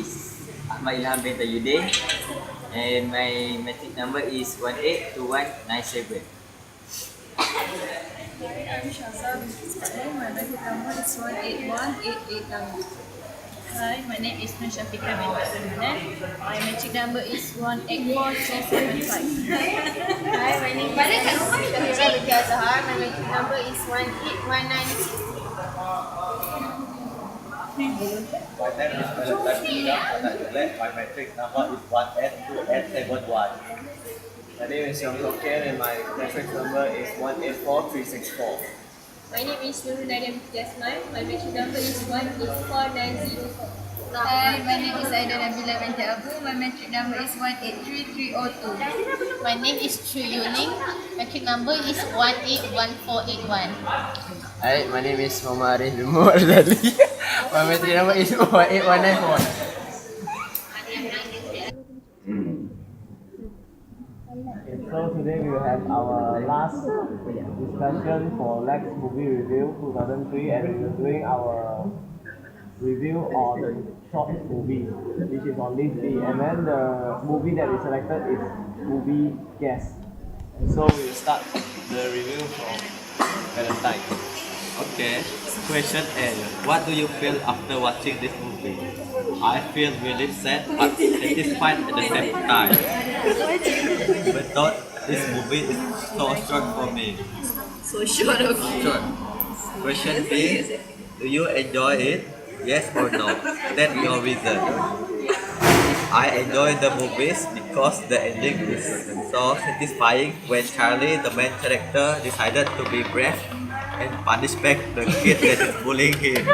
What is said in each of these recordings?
is Ahmad Ilham bin Tayyuddin, and my matric number is 182197. I'm Shazza bin Ismail. My matric number is 181889. Hi, my name is Nur Syafiqah bin Abdul. My matric number is 184375. Hi, my name is Shahira binti Azhar. My matric number is 18196. My name is My matric number is 182871. My name is Yong Kok Kian and my matric number is 184364. My name is Nurul Nadia binti Asman. My matric number is 184904. Hi, my name is Aida Nabila binti Abu. My matric number is 183302. My name is Chu Yuning. Matric number is 181481. Hi, my name is Muhammad Arif bin Muhammad Ali. My matric number is 18194. So today we will have our last discussion for LAX movie review 2003, and we are doing our review on the short movie which is on list B, and then the movie that we selected is movie Guess. So we will start the review from Valentine. Okay, question A. What do you feel after watching this movie? I feel really sad but satisfied at the same time. But thought this movie is so short for me. So short, okay. Short. Question B. Do you enjoy it? Yes or no? That's your reason. I enjoy the movies because the ending is so satisfying when Charlie, the main character, decided to be brave and punish back the kid that is bullying him.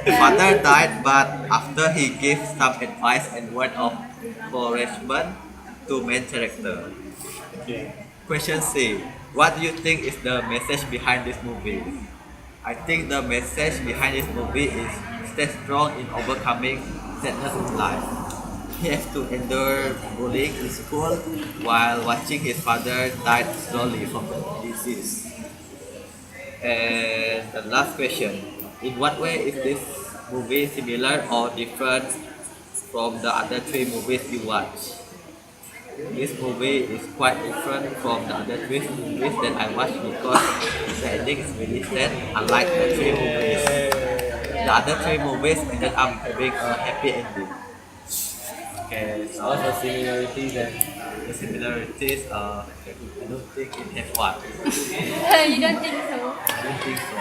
The father died, but after he gave some advice and word of encouragement to main character. Okay. Question C. What do you think is the message behind this movie? I think the message behind this movie is stay strong in overcoming sadness in life. He has to endure bullying in school while watching his father die slowly from the disease. And the last question. In what way is this movie similar or different from the other three movies you watch? This movie is quite different from the other three movies that I watched because the ending is really sad, unlike the three movies. The other three movies ended up having a happy ending. Okay, so What's the similarities then? the similarities, I don't think it has one. You don't think so? I don't think so.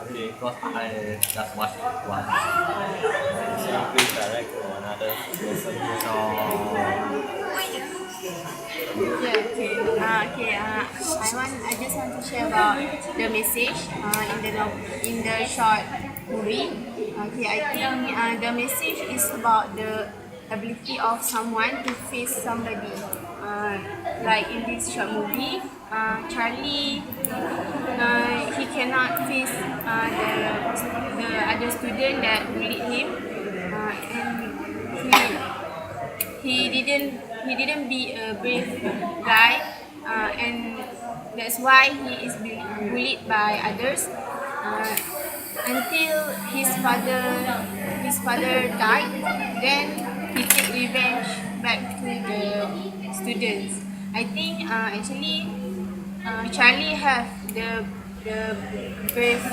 Okay. Because I just watched it once. So you please direct to another person. So, I just want to share about the message in the short movie. Okay, I think the message is about the ability of someone to face somebody. Like in this short movie, Charlie, he cannot face the other student that bullied him, and he didn't be a brave guy, and that's why he is bullied by others until his father died. Then he take revenge back to the students. I think actually Charlie have the brave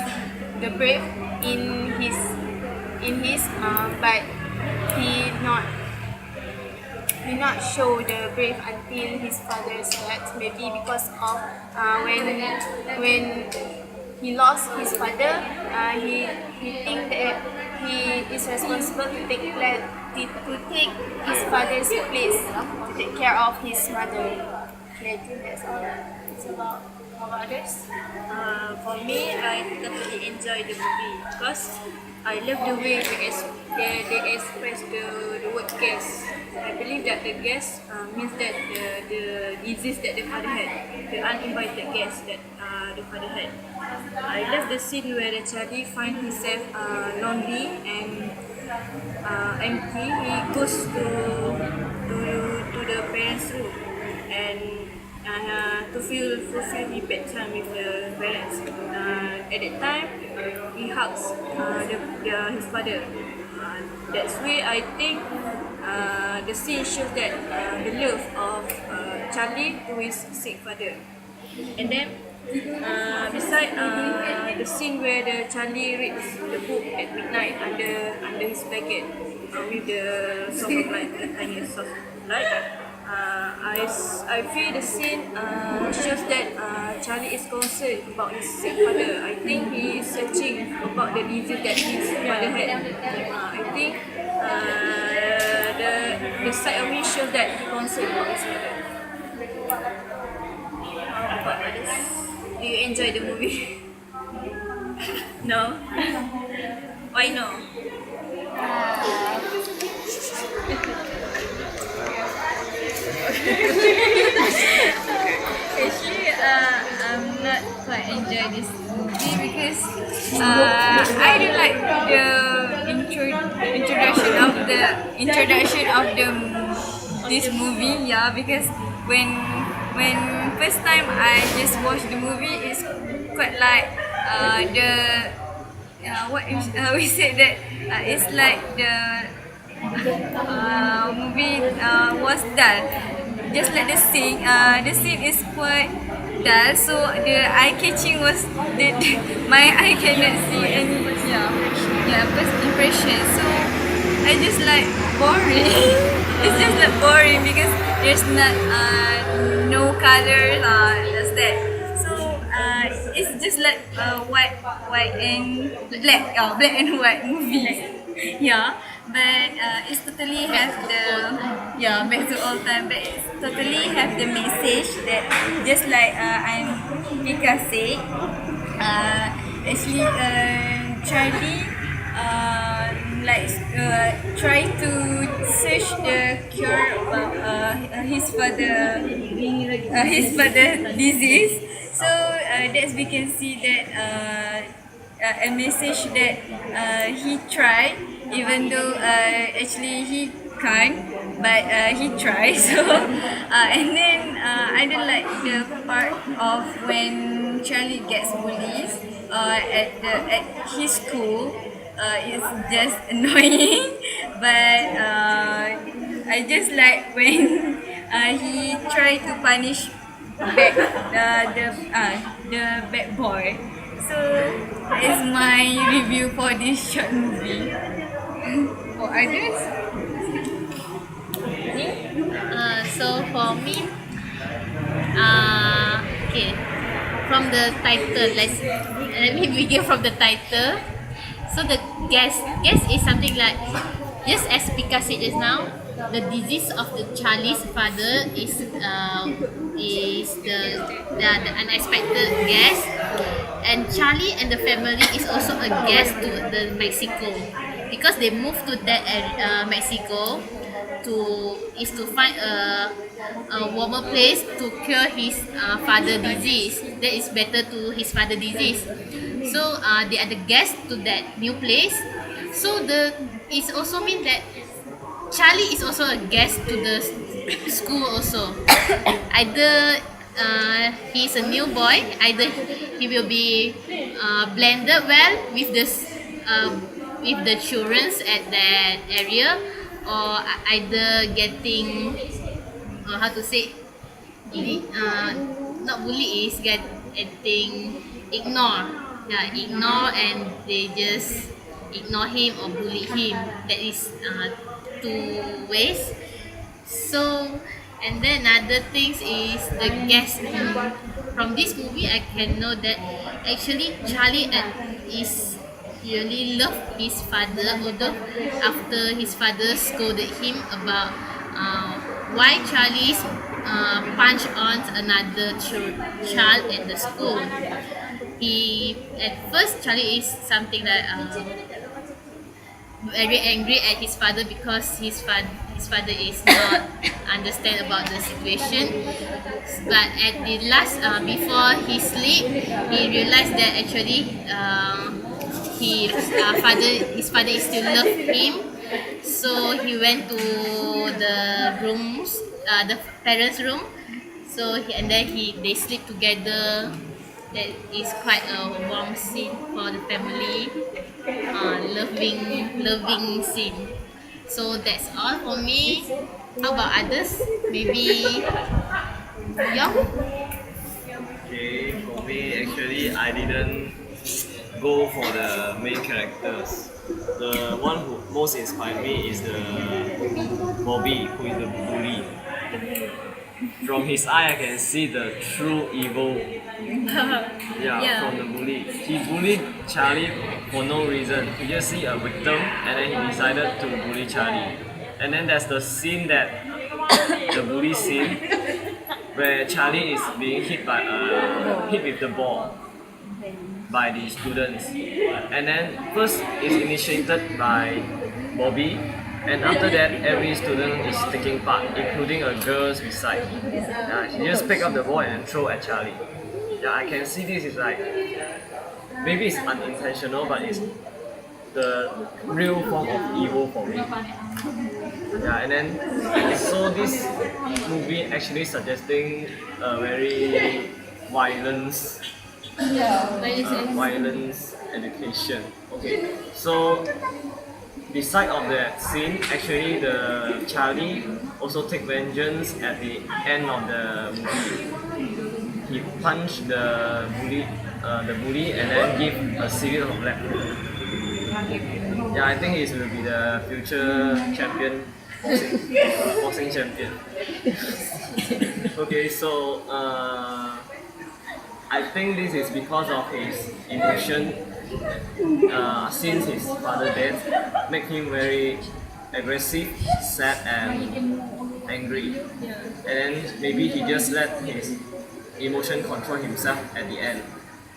in his but he not show the brave until his father's death. Maybe because of when he lost his father, he think that he is responsible to take his father's place, to take care of his mother. Okay, I think that's all. It's about others. For me, I totally enjoy the movie because I love the way they express the word gas. I believe that the gas means that the disease that the father had, the uninvited gas that the father had. I love the scene where the Charlie finds himself lonely and empty. He goes to the parents' room and to fulfill his bedtime with the parents. At that time, he hugs his father. That's why I think the scene shows that the love of Charlie to his sick father. And then beside the scene where the Charlie reads the book at midnight under his blanket with the sort of like the tiny soft light. I feel the scene shows that Charlie is concerned about his sick father. I think he is searching about the disease that his father had. I think the side of me shows that he concerned about his father. How about others? Do you enjoy the movie? No? Why no? Actually, I'm not quite enjoy this movie because I don't like the introduction of the this movie. Yeah, because when first time I just watched the movie, it's quite like we said that it's like the movie was dull. Just like the scene is quite dull. So the eye catching was my eye cannot see any first impression. So I just like boring. It's just like boring because there's not no color. That's that. So it's just like white and black. Black and white movie. Yeah, but it's totally have the back to all time. But it's totally have the message that just like Vika said. Actually, Charlie try to search the cure about his father disease. So that's we can see that a message that he tried, even though actually he can't, but he tried. So and then I don't like the part of when Charlie gets bullied at his school. It's just annoying, but I just like when he tried to punish back the bad boy. So that is my review for this short movie. For others, So for me, okay, from the title, let me begin from the title. So the guest is something like, just as Pika said just now, the disease of the Charlie's father is the unexpected guest, and Charlie and the family is also a guest to the Mexico, because they moved to that Mexico to find a warmer place to cure his father disease that is better to his father disease. So they are the guests to that new place. So it also mean that Charlie is also a guest to the school also. Either he's a new boy, either he will be blended well with the children at that area, or either getting how to say, not bully, is getting ignore. Yeah, ignore, and they just ignore him or bully him. That is two ways. So, and then another things is the guest. From this movie, I can know that actually Charlie is really love his father, although after his father scolded him about why Charlie's punch on another child at the school. At first Charlie is something like very angry at his father because his father is not understand about the situation. But at the last, before he sleep, he realized that actually his father is still love him. So he went to the rooms, the parents' room. So and then they sleep together that is quite a warm scene for the family, loving scene. So that's all for me. How about others? Maybe Young? Okay, for me, actually, I didn't go for the main characters. The one who most inspired me is the Bobby, who is the bully. From his eye, I can see the true evil. Yeah, from the bully. He bullied Charlie for no reason. He just see a victim, and then he decided to bully Charlie. And then there's the scene that the bully scene where Charlie is being hit with the ball by the students, and then first it's initiated by Bobby, and after that every student is taking part, including a girl's beside. She just pick up the ball and throw at Charlie. Yeah, I can see this is like maybe it's unintentional, but it's the real form of evil for me. Yeah, and then so this movie actually suggesting a very violence violence education. Okay, so beside of that scene, actually the Charlie also take vengeance at the end of the movie. He punched the bully, and then give a series of left hook. Yeah, I think he will be the future champion, boxing champion. Okay, so I think this is because of his emotion. Since his father death, make him very aggressive, sad, and angry. And then maybe he just let his emotion control himself at the end.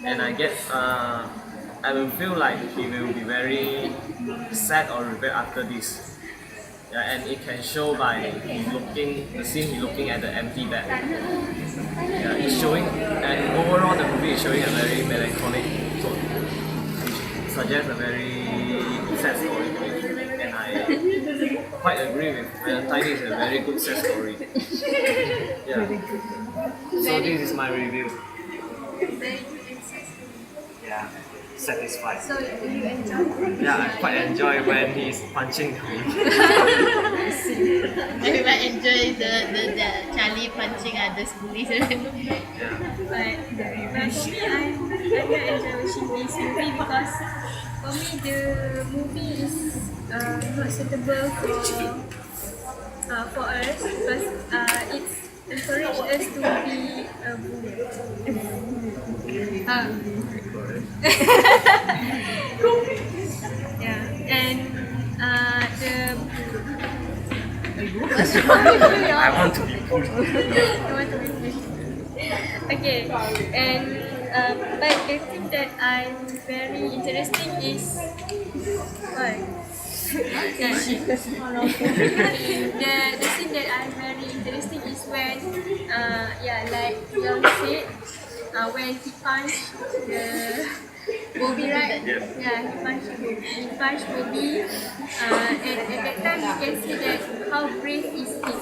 And I will feel like he will be very sad or regret after this. Yeah, and it can show by the scene he looking at the empty bed. Yeah, it's showing, and overall the movie is showing a very melancholic tone, which suggests a very sad story to me. And I quite agree with Valentine is a very good sad story. Yeah. So this is my review. Yeah, satisfied. So do you enjoy? Yeah, I quite enjoy when he's punching me. Everyone enjoy the Charlie punching others bullies. But for me, I'm not enjoy watching this movie because for me the movie is not suitable for us because it's encourage us to be a bully. Yeah, and I want to be bullied. I want to be bullied. Okay, and but the thing that I'm very interesting is what? The thing that I'm very interesting is when like Young said, when he punched the Bobby, right? Yeah, he punched Bobby, and at that time you can see that how brave is he.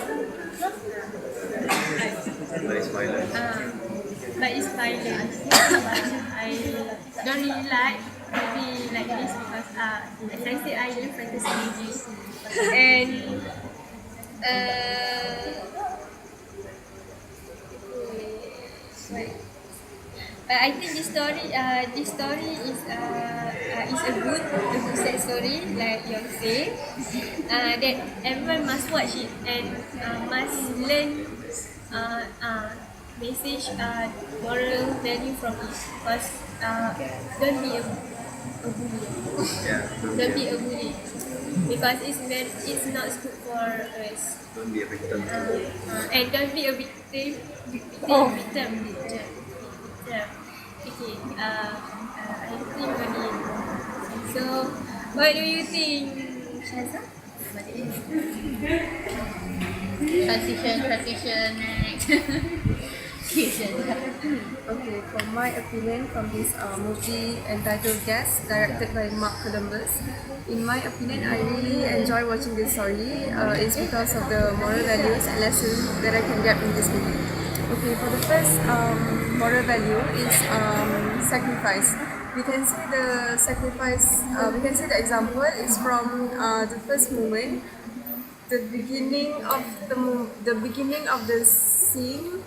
But it's violent. But it's violent. I don't really like movie like this because as I said, I love fantasy movies. And but I think this story is a good sad story, like you say, that everyone must watch it and must learn message, moral value from it. Because don't be a bully. Yeah, Don't be a bully because it's not good for us. don't be a victim. And don't be a victim. Victim. Yeah. Okay. I think on it. So, what do you think, Shaza? Transition next. Okay, for my opinion from this movie entitled Gas, directed by Mark Columbus, in my opinion, I really enjoy watching this story. It's because of the moral values and lessons that I can get from this movie. Okay, for the first moral value is sacrifice. We can see the sacrifice. We can see the example is from the first moment, the beginning of the beginning of the scene,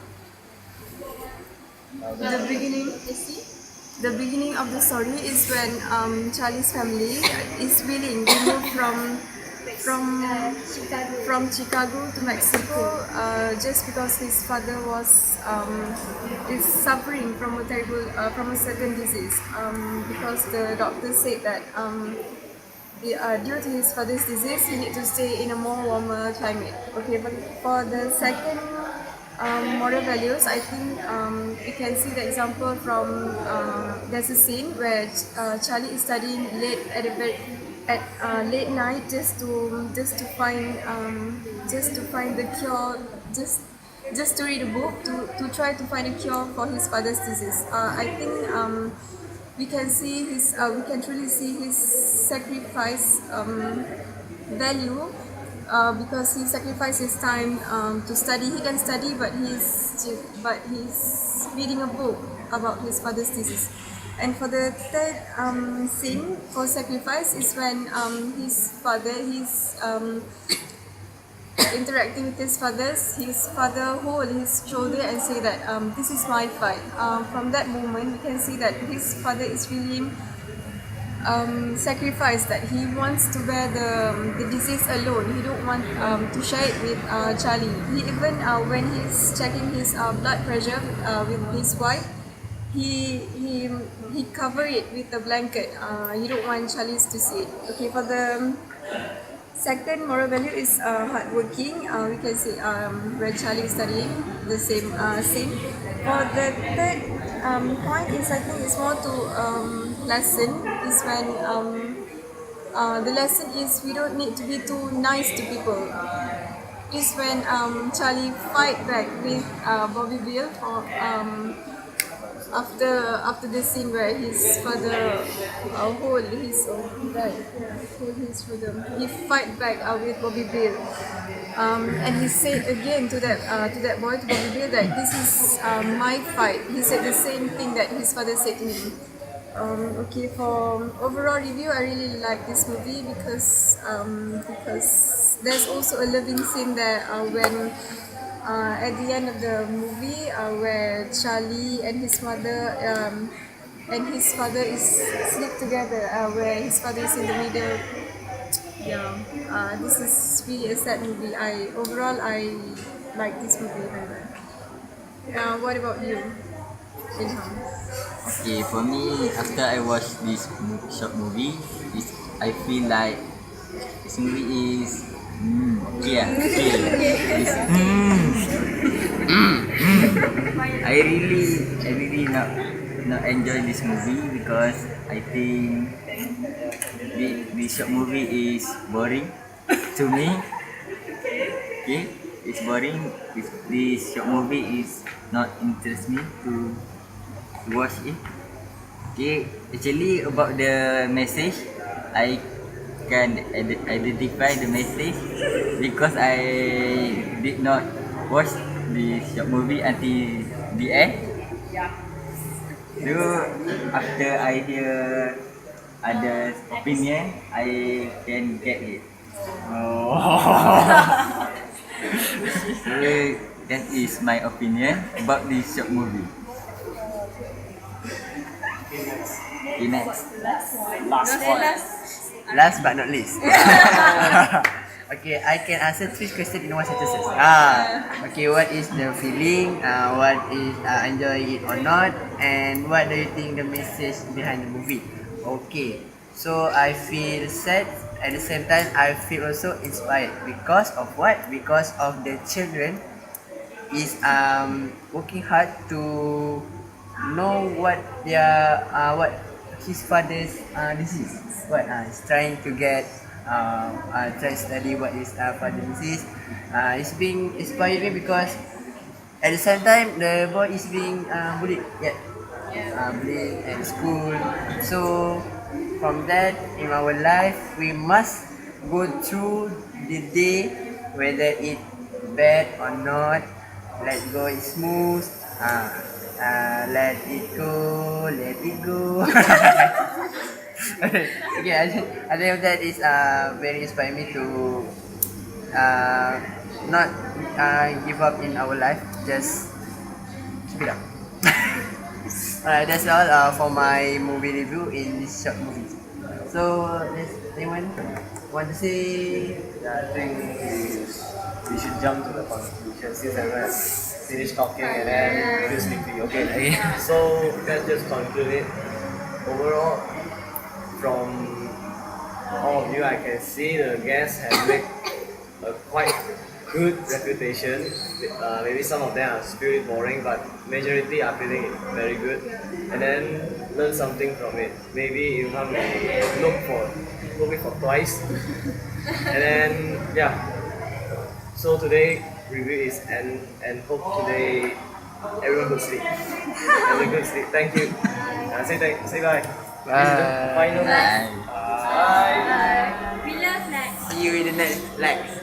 the beginning. The beginning of the story is when Charlie's family is willing to move from from Chicago to Mexico just because his father was is suffering from a terrible from a certain disease because the doctor said that due to his father's disease he need to stay in a more warmer climate. Okay, but for the second moral values, I think we can see the example from there's a scene where Charlie is studying late at the bed at late night just to find the cure just to read a book to try to find a cure for his father's disease. I think we can see we can truly see his sacrifice value because he sacrificed his time to study. He can study, but he's reading a book about his father's disease. And for the third scene for sacrifice is when his father he's interacting with his father hold his shoulder and say that this is my fight. From that moment, we can see that his father is really sacrifice that he wants to bear the disease alone. He don't want to share it with Charlie. He even when he's checking his blood pressure with his wife, he cover it with a blanket. He don't want Charlie to see it. Okay, for the second moral value is hardworking. We can see where Charlie is studying the same scene. For the third point is I think it's more to lesson is when the lesson is we don't need to be too nice to people. Is when Charlie fight back with Bobby Bill for after the scene where his father hold his shoulder. He fight back with Bobby Bill, and he said again to that boy, to Bobby Bill, that this is my fight. He said the same thing that his father said to him. Okay, for overall review, I really like this movie because there's also a loving scene there when at the end of the movie where Charlie and his mother and his father is sleep together where his father is in the middle. Yeah, this is really a sad movie. I like this movie very well. What about you, Ilham? Okay, for me, after I watch this short movie, I feel like this movie is It's, I really not enjoy this movie because I think the short movie is boring to me. Okay, it's boring. This short movie is not interest me to watch it. Okay, actually about the message, I can identify the message because I did not watch the short movie until the end. So after I hear others' opinion, I can get it. So that is my opinion about this short movie. Okay, next. Last but not least. Okay, I can answer 3 questions in 1 sentence. Okay, what is the feeling? What is enjoy it or not? And what do you think the message behind the movie? Okay, so I feel sad. At the same time, I feel also inspired because of what? Because of the children is working hard to know what what his father's disease. What is trying to get try to study what is father's disease. It's being inspired me because at the same time the boy is being bullied. Bullied at school. So from that in our life we must go through the day whether it bad or not. Let's go it smooth. Let it go, let it go. Okay, I think that is very inspired me to not give up in our life. Just keep it up. Alright, that's all for my movie review in this short movie. So, does anyone want to say? Yeah, I think we should jump to the conclusion since I haven't finished talking and then feel sleepy. Okay. So let's just conclude it. Overall, from all of you, I can see the guests have made a quite good reputation. Maybe some of them are feel it boring, but majority are feeling it very good, and then learn something from it. Maybe Ilham may look it for twice, and then yeah. So today review is and hope today everyone will sleep. Have a good sleep. Thank you. Say bye. This is the final. Bye. Bye. We love that. See you in the next LAX.